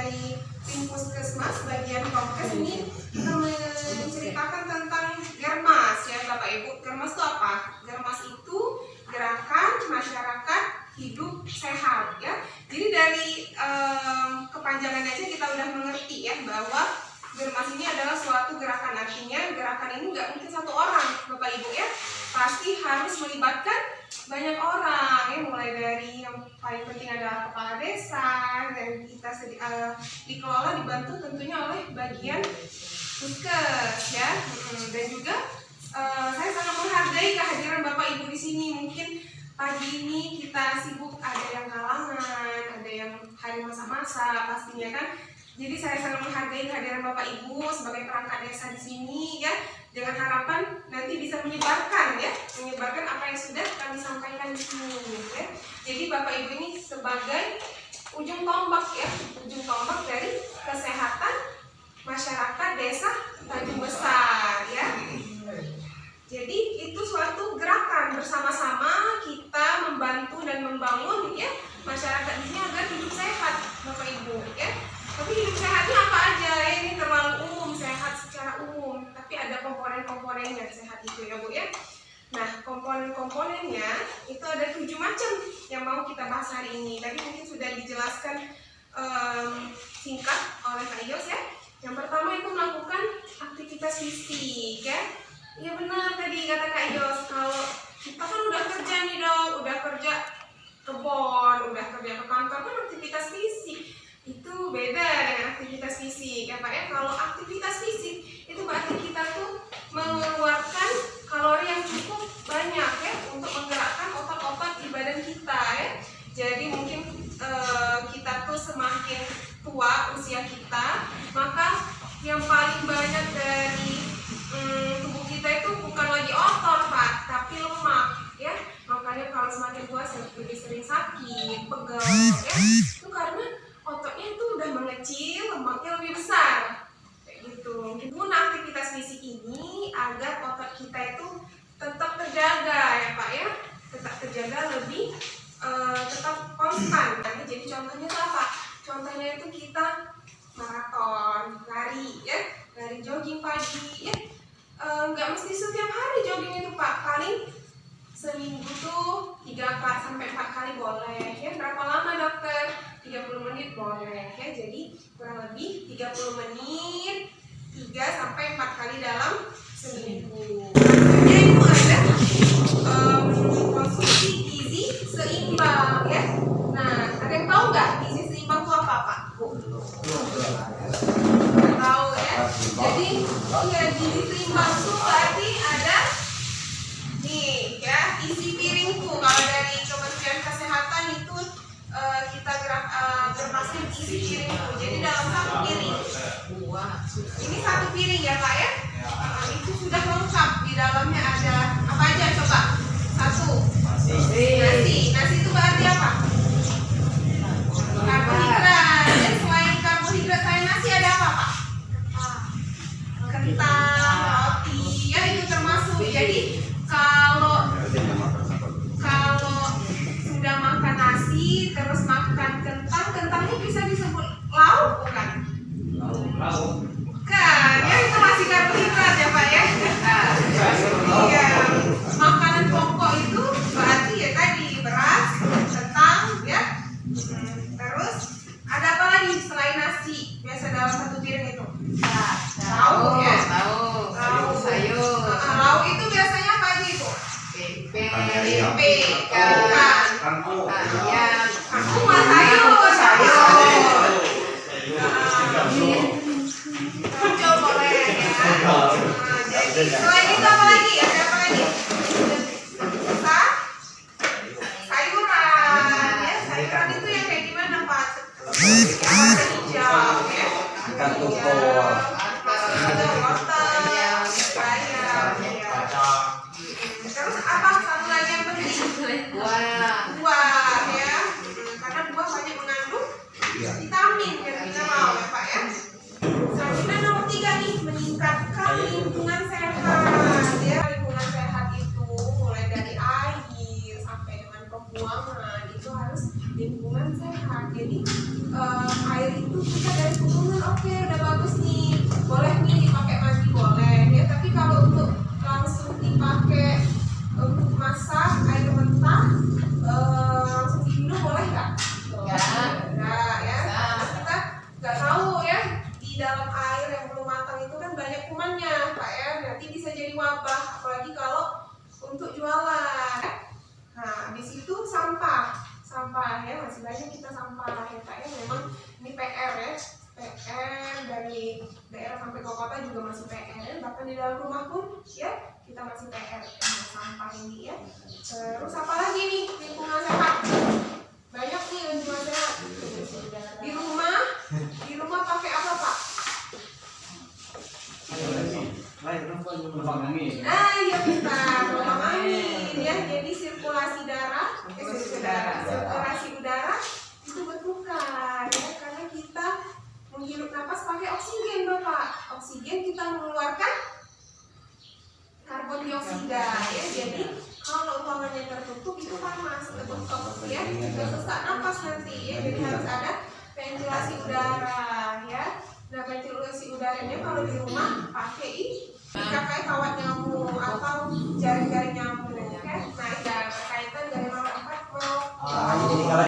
dari tim Puskesmas bagian Prokes ini kita menceritakan tentang Germas ya Bapak Ibu. Germas itu apa? Germas itu gerakan masyarakat hidup sehat ya. Jadi dari kepanjangannya aja kita udah mengerti ya bahwa Germas ini adalah suatu gerakan. Artinya gerakan ini nggak mungkin satu orang Bapak Ibu ya, pasti harus melibatkan banyak orang ya, mulai dari yang paling penting adalah kepala desa dan kita dikelola dibantu tentunya oleh bagian Puskes ya. Dan juga saya sangat menghargai kehadiran Bapak Ibu di sini. Mungkin pagi ini kita sibuk, ada yang kalangan, ada yang hari masa-masa pastinya kan. Jadi saya sangat menghargai kehadiran Bapak Ibu sebagai perangkat desa di sini ya, dengan harapan nanti bisa menyebarkan apa yang sudah kami sampaikan di sini ya. Jadi Bapak Ibu ini sebagai ujung tombak ya, ujung tombak dari kesehatan masyarakat desa Tanjung Besar ya. Jadi itu suatu gerakan bersama-sama kita membantu dan membangun ya masyarakat di sini agar hidup sehat Bapak Ibu ya. Tapi hidup sehatnya apa aja ya, ini terlalu umum, sehat secara umum. Tapi ada komponen-komponennya sehat itu ya Bu ya. Nah komponen-komponennya itu ada 7 macam yang mau kita bahas hari ini. Tadi mungkin sudah dijelaskan singkat oleh Kak Yos ya. Yang pertama itu melakukan aktivitas fisik ya. Iya benar tadi kata Kak Yos, kalau kita kan udah kerja nih dong, udah kerja kebon, udah kerja ke kantor kan aktivitas fisik. Itu beda dengan aktivitas fisik ya Pak ya. Kalau aktivitas fisik itu berarti kita tuh mengeluarkan kalori yang cukup banyak ya untuk menggerakkan otot-otot di badan kita ya. Jadi mungkin kita tuh semakin tua usia kita, maka yang paling banyak dari tubuh kita itu bukan lagi otot Pak, tapi lemak ya. Makanya kalau semakin tua lebih sering sakit, pegel ya. Itu karena ototnya itu udah mengecil, lemaknya lebih besar kayak gitu. Guna aktivitas fisik ini agar otot kita itu tetap terjaga ya Pak ya, tetap terjaga lebih tetap konstan. Jadi contohnya itu apa? Contohnya itu kita maraton, lari ya, lari jogging pagi ya. Nggak mesti setiap hari jogging itu Pak, paling seminggu tuh 3 sampai 4 kali boleh ya. Berapa lama dokter? 30 menit boleh ya. Jadi kurang lebih 30 menit 3 sampai 4 kali dalam seminggu. Selanjutnya itu ada konsumsi gizi seimbang ya. Nah, ada yang tahu nggak gizi seimbang itu apa Pak? Nggak tahu ya. Jadi ya gizi seimbang itu berarti ada nih ya, isi piringku. Kalau dari Kementerian Kesehatan itu kita germasnya isi piringku. Jadi dalam satu piring, ini satu piring ya Pak ya. Itu sudah lengkap, di dalamnya ada apa aja coba? Satu, nasi. Nasi itu berarti apa? Karbohidrat. Dan selain karbohidrat selain nasi ada apa Pak? Kentang, roti ya, itu termasuk. Jadi kalau sudah makan nasi terus makan kentang, kentangnya bisa disebut lauk bukan? Lauk. Bukan, ya itu masih karbohidrat ya Pak ya. Iya. Makanan pokok itu berarti ya tadi beras, kentang ya. Terus ada apa lagi selain nasi? Biasa dalam satu piring itu. Lauk ya. Lauk. Sayur. Lauk itu biasanya apa aja itu? Tempe, ikan, ayam, kangkung mah sayur. Hijau boleh ya. Jadi selain itu apa lagi? Ada apa lagi? Sayuran ya. Sayuran itu yang kayak gimana Pak? Hijau ya. Ikan tukul. Terus apa satu lagi yang penting? Buah ya, karena buah banyak mengandung vitamin dan mineral ya Pak ya. Selanjutnya nomor 3 nih, meningkatkan lingkungan sehat ya. Lingkungan sehat itu mulai dari air sampai dengan pembuangan itu harus lingkungan sehat. Jadi air itu kita dari kurungan oke, udah bagus nih, boleh nih dipakai mandi boleh ya. Tapi kalau untuk langsung dipakai untuk masak air mentah langsung diminum boleh nggak? Nggak ya. Karena kita nggak tahu ya di dalam air yang belum matang itu kan banyak kumannya Pak ya, nanti bisa jadi wabah apalagi kalau untuk jualan. Nah habis itu sampah ya, masih banyak kita sampah ya Pak ya. Memang ini PR ya, PR dari daerah sampai ke kota juga masih PR, bahkan di dalam rumah pun ya kita masih PR sampah ini ya. Terus apa lagi nih lingkungan sehat? Banyak nih lingkungan sehat. Di rumah pakai apa Pak? Lubang angin. Iya bisa, lubang angin ya. Jadi sirkulasi sirkulasi udara itu bertukar ya, karena kita menghirup napas pakai oksigen Bapak. Oksigen kita mengeluarkan karbon dioksida ya. Jadi kalau ruangannya tertutup itu panas, tertutup ya, kita sesak napas nanti ya. Jadi harus ada ventilasi udara ya. Nah ventilasi udaranya kalau di rumah pakai kawat nyamuk atau jaring-jaring nyamuk ya. Nah ada berkaitan dengan nomor 4 merokok.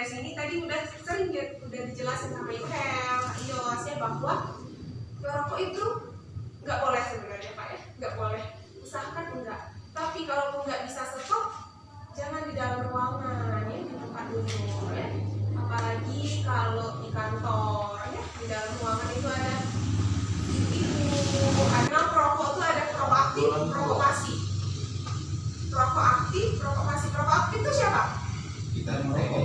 Di sini tadi udah sering udah dijelasin sama Yuhel, Ios ya, bahwa merokok itu nggak boleh sebenarnya Pak ya, nggak boleh, usahakan enggak. Tapi kalau nggak bisa stop, jangan di dalam ruangan ya, di tempat dulu ya. Apalagi kalau di kantor ya, di dalam ruangan itu ada karena perokok itu ada perokok aktif, perokok pasif. Perokok aktif, perokok pasif. Perokok aktif itu siapa? Kita merokok.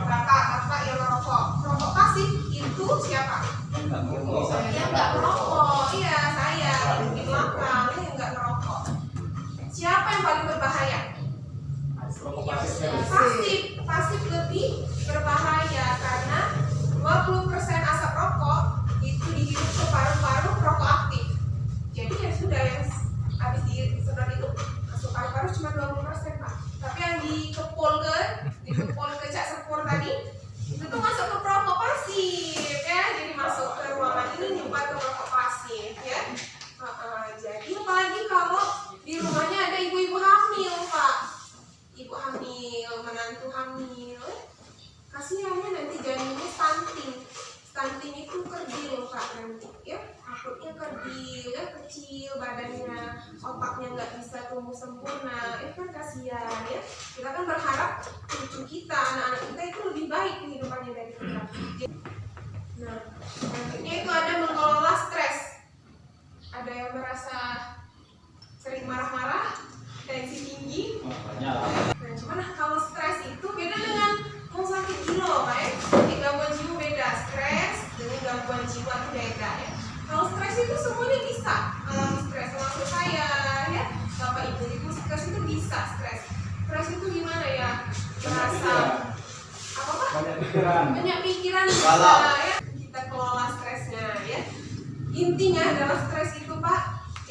Bapak yang merokok. Perokok pasif itu siapa? Yang nggak merokok. Iya, saya di belakang yang nggak merokok. Siapa yang paling berbahaya? Pasif lebih berbahaya karena 20% asap rokok itu dihirup ke paru-paru perokok aktif. Jadi ya sudah, yang habis disedot itu masuk paru-paru cuma 20% Pak. Tapi yang dikepul ke cak sepur tadi itu tuh masuk ke perokok pasif ya. Jadi masuk ke ruangan ini nyumbat ke perokok pasif ya. Jadi apalagi kalau di rumahnya ada ibu-ibu hamil Pak, ibu hamil, menantu hamil, kasihannya nanti janinnya stunting itu kerdil Pak nanti ya, takutnya kerdil ya, kecil badannya, otaknya nggak bisa tumbuh sempurna, kan kasihan ya. Kita kan berharap cucu kita, anak-anak kita itu lebih baik kehidupannya dari kita. Nah, nantinya itu ada mengelola stres. Ada yang merasa sering marah-marah, tensi tinggi. Nah, cuman kalau stres itu beda dengan mau sakit jiwa Pak ya. Gangguan jiwa beda, stres dengan gangguan jiwa itu beda ya. Kalau stres itu semuanya bisa alami stres, termasuk saya ya. Bapak ibu stres itu bisa stres. Stres itu gimana ya? Merasa apa Pak? Banyak pikiran bisa ya. Kita kelola stresnya ya. Intinya adalah stres itu Pak,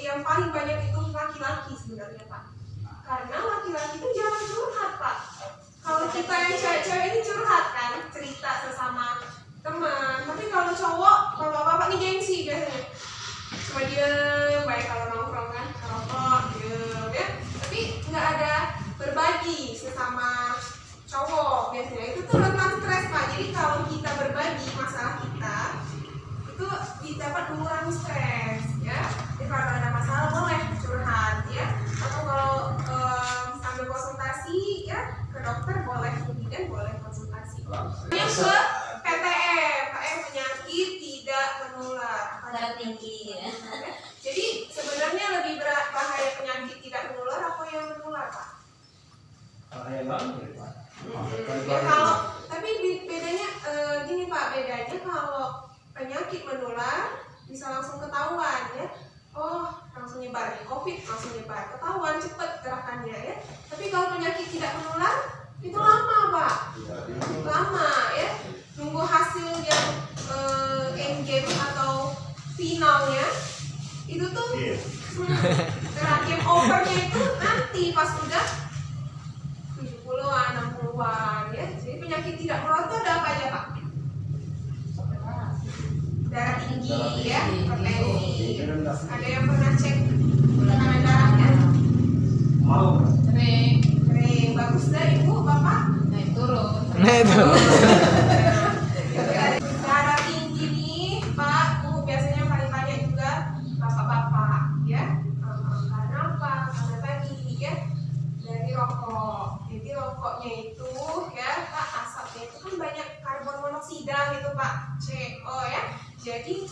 yang paling banyak itu laki-laki sebenarnya Pak. Karena laki-laki itu jarang curhat Pak. Kalau kita yang cewek-cewek ini curhat kan, cerita sesama teman. Tapi kalau cowok, bapak-bapak ini gengsi biasanya. Cuma diem, baik kalau nongkrong kan, ngerokok, diem ya. Tapi nggak ada berbagi sesama cowok biasanya. Itu tuh rentan stres Pak. Jadi kalau kita berbagi masalah kita, itu dapat mengurangi stres ya. Jadi kalau ada masalah boleh curhat ya. Atau kalau sambil konsultasi ya ke dokter boleh, kemudian boleh konsultasi. Yang ke PTM, penyakit tidak menular. Darah tinggi. Jadi sebenarnya lebih berat bahaya penyakit tidak menular apa yang menular Pak? Bahaya banget Pak. Ya, kalau tapi bedanya gini Pak, bedanya kalau penyakit menular bisa langsung ketahuan ya. Oh, langsung nyebar, COVID langsung nyebar, ketahuan cepet gerakannya ya. Tapi kalau penyakit tidak menular itu lama Pak, lama ya. Nunggu hasil yang endgame atau finalnya itu tuh game overnya itu nanti pas udah 70-an, 60-an ya. Jadi penyakit tidak menular itu ada apa aja Pak? tinggi ya, hipertensi. Ini rendah. Ada yang pernah cek tekanan darahnya? Mau. Sering Kering, bagus dah ibu, bapak. naik turun. Nah itu. Darah tinggi nih, Pak, Bu, biasanya paling banyak juga bapak-bapak, ya. Karena apa? Karena tadi ya dari rokok. Jadi rokoknya itu ya, Pak, asapnya itu kan banyak karbon monoksida gitu, Pak. CO ya. Jadi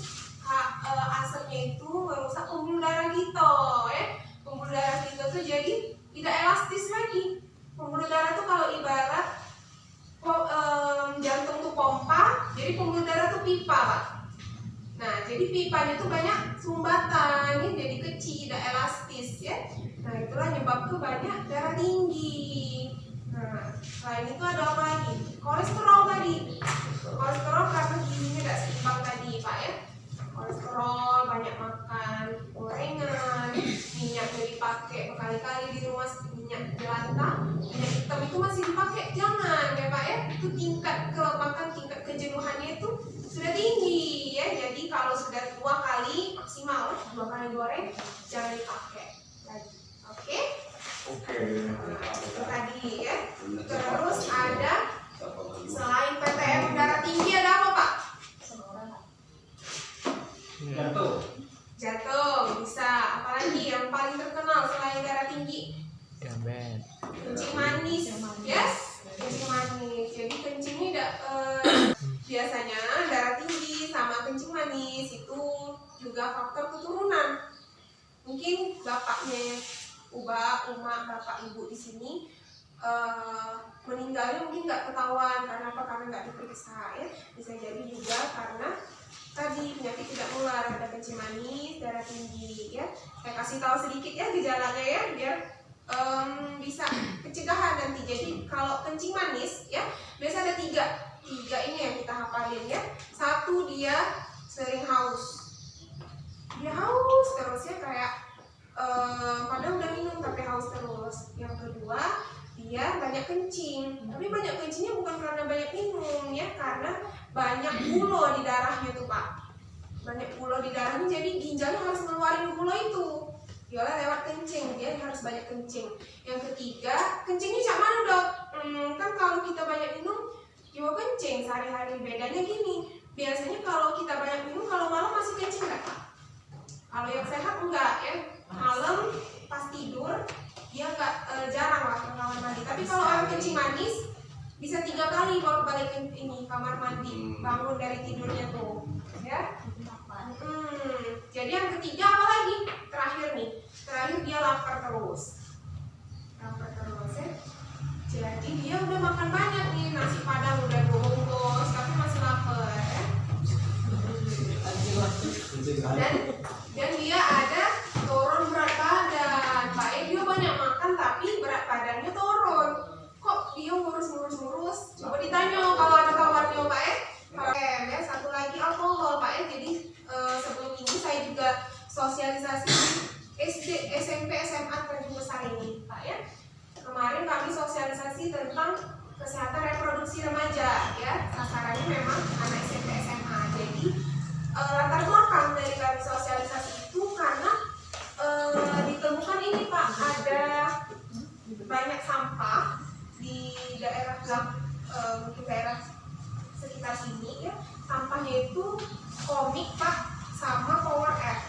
asapnya itu merusak pembuluh darah kita, ya. Pembuluh darah kita tuh jadi tidak elastis lagi. Pembuluh darah tuh kalau ibarat jantung tuh pompa, jadi pembuluh darah tuh pipa, Pak. Nah, jadi pipanya tuh banyak sumbatan, ya, jadi kecil, tidak elastis, ya. Nah, itulah nyebab tuh banyak darah tinggi. Nah, selain itu ada apa lagi? Kolesterol tadi. Kolesterol karena gizinya tidak seimbang tadi, Pak, ya. Kolesterol, banyak makan gorengan, minyaknya dipakai berkali-kali di rumah, minyak jelantah, minyak hitam itu masih dipakai, jangan ya Pak ya. Itu tingkat kelemakan, tingkat kejenuhannya itu sudah tinggi ya. Jadi kalau sudah 2 kali maksimal 2 kali goreng, jangan dipakai lagi. Oke? Nah, itu tadi ya. Terus ada selain PTM darah tinggi ada apa Pak? Jatuh. Jantung bisa. Apalagi yang paling terkenal selain darah tinggi? Diabetes. Kencing manis, yes, kencing manis. Jadi kencing ini biasanya darah tinggi sama kencing manis itu juga faktor keturunan. Mungkin bapaknya, uma, bapak ibu di sini meninggalnya mungkin nggak ketahuan karena apa? Karena nggak diperiksa ya. Bisa jadi juga karena tadi penyakit tidak menular, ada kencing manis, darah tinggi ya. Saya kasih tahu sedikit ya gejalanya ya biar bisa pencegahan nanti. Jadi kalau kencing manis ya biasa ada tiga ini yang kita hafalin ya. Satu, dia sering haus, dia haus terus ya, kayak padahal udah minum tapi haus terus. Yang kedua, dia banyak kencing, tapi banyak kencingnya bukan karena banyak minum ya, karena banyak gula di darahnya tuh Pak. Banyak gula di darahnya, jadi ginjalnya harus ngeluarin gula itu. Yola lewat kencing, dia harus banyak kencing. Yang ketiga, kencingnya cak mana dok? Kan kalau kita banyak minum, juga kencing sehari-hari. Bedanya gini, biasanya kalau kita banyak minum, kalau malam masih kencing nggak Pak? Kalau yang sehat enggak ya, malam pas tidur dia nggak jarang lah ke kamar mandi. Tapi kalau orang kencing manis bisa 3 kali baru balik ke ini kamar mandi, bangun dari tidurnya tuh, ya. Jadi yang ketiga apa lagi? Terakhir nih, terakhir dia lapar terus ya. Jadi dia udah makan banyak nih, nasi padang udah 2 bungkus tapi masih lapar ya. Dan dia ada turun berat badan, Pak. Dia banyak makan tapi berat badannya turun. Kok dia ngurus? Coba ditanya kalau ada kawannya Pak ya. Satu lagi alkohol Pak ya. Jadi sebelum ini saya juga sosialisasi SD, SMP, SMA Tanjung Besar ini Pak ya. Kemarin kami sosialisasi tentang kesehatan reproduksi remaja ya. Sasarannya memang anak SMP, SMA. Jadi latar belakang dari kami sosialisasi itu karena ditemukan ini Pak, ada banyak sampah di daerah mungkin daerah sekitar sini ya. Sampahnya itu komik Pak sama Power F.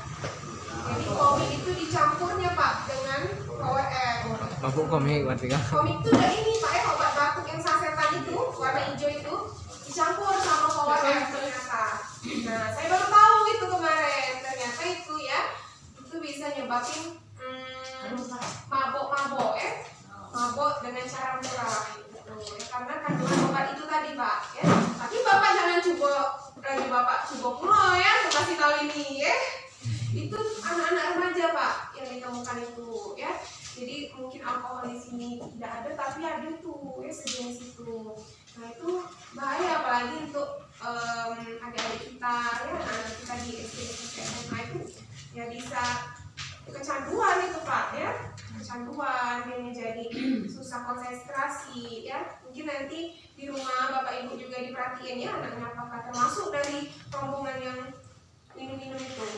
Jadi komik itu dicampurnya Pak dengan Power F. Mabuk komik berarti kan? Komik itu udah ini Pak ya, obat batuk yang sasetan itu warna hijau itu dicampur sama Power F ternyata. Nah saya baru tahu itu kemarin, ternyata itu ya itu bisa nyebabin mabok ya, mabok dengan cara murah gitu. Ya, karena kandungan obat itu tadi Pak ya. Tapi Bapak jangan coba lagi Bapak coba pula ya, kasih tahu ini ya. Itu anak-anak remaja Pak yang ditemukan itu ya. Jadi mungkin alkohol di sini tidak ada tapi ada tuh ya sejenis itu. Nah itu bahaya apalagi untuk adik-adik kita ya, anak kita di SD SMA itu ya bisa kecanduan itu Pak ya, kecanduan dia jadi susah konsentrasi ya. Mungkin nanti di rumah Bapak Ibu juga diperhatiin ya anaknya apakah termasuk dari rombongan yang diminum itu.